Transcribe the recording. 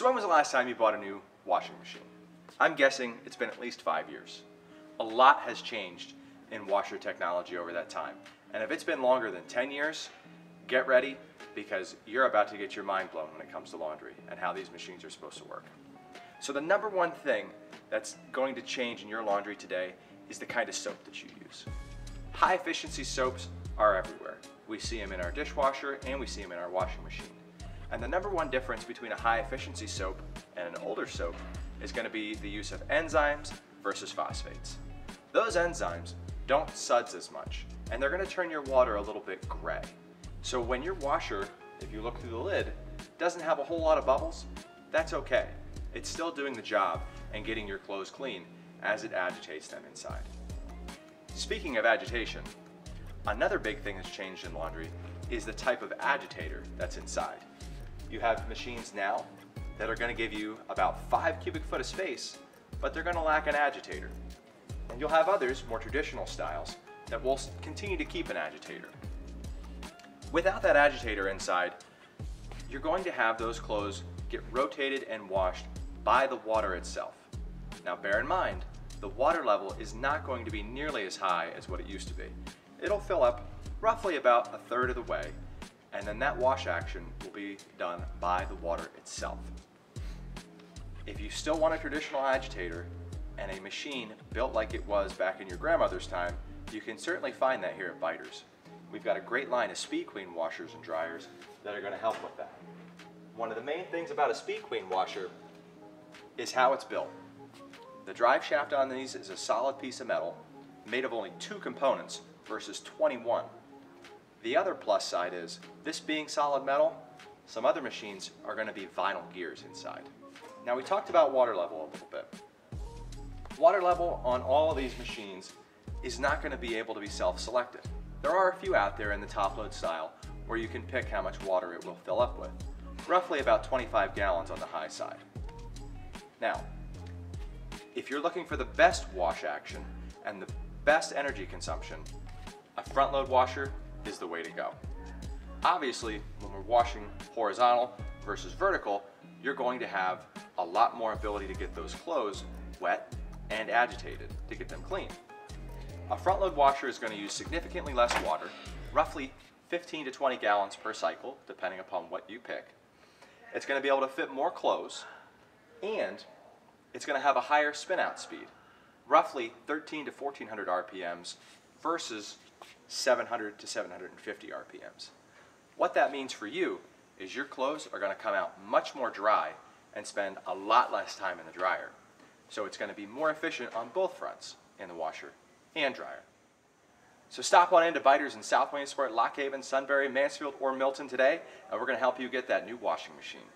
So when was the last time you bought a new washing machine? I'm guessing it's been at least 5 years. A lot has changed in washer technology over that time. And if it's been longer than 10 years, get ready because you're about to get your mind blown when it comes to laundry and how these machines are supposed to work. So the number one thing that's going to change in your laundry today is the kind of soap that you use. High efficiency soaps are everywhere. We see them in our dishwasher and we see them in our washing machine. And the number one difference between a high efficiency soap and an older soap is going to be the use of enzymes versus phosphates. Those enzymes don't suds as much and they're going to turn your water a little bit gray. So when your washer, if you look through the lid, doesn't have a whole lot of bubbles, that's okay. It's still doing the job and getting your clothes clean as it agitates them inside. Speaking of agitation, another big thing that's changed in laundry is the type of agitator that's inside. You have machines now that are going to give you about 5 cubic foot of space, but they're going to lack an agitator. And you'll have others, more traditional styles, that will continue to keep an agitator. Without that agitator inside, you're going to have those clothes get rotated and washed by the water itself. Now bear in mind, the water level is not going to be nearly as high as what it used to be. It'll fill up roughly about 1/3 of the way, and then that wash action will be done by the water itself. If you still want a traditional agitator and a machine built like it was back in your grandmother's time, you can certainly find that here at Beiter's. We've got a great line of Speed Queen washers and dryers that are going to help with that. One of the main things about a Speed Queen washer is how it's built. The drive shaft on these is a solid piece of metal made of only 2 components versus 21. The other plus side is, this being solid metal, some other machines are going to be vinyl gears inside. Now we talked about water level a little bit. Water level on all of these machines is not going to be able to be self-selected. There are a few out there in the top load style where you can pick how much water it will fill up with. Roughly about 25 gallons on the high side. Now, if you're looking for the best wash action and the best energy consumption, a front load washer is the way to go. Obviously, when we're washing horizontal versus vertical, you're going to have a lot more ability to get those clothes wet and agitated to get them clean. A front load washer is going to use significantly less water, roughly 15 to 20 gallons per cycle, depending upon what you pick. It's going to be able to fit more clothes, and it's going to have a higher spin out speed, roughly 13 to 1400 RPMs versus 700 to 750 RPMs. What that means for you is your clothes are going to come out much more dry and spend a lot less time in the dryer. So it's going to be more efficient on both fronts, in the washer and dryer. So stop on into Beiter's in South Williamsport, Lock Haven, Sunbury, Mansfield, or Milton today, and we're going to help you get that new washing machine.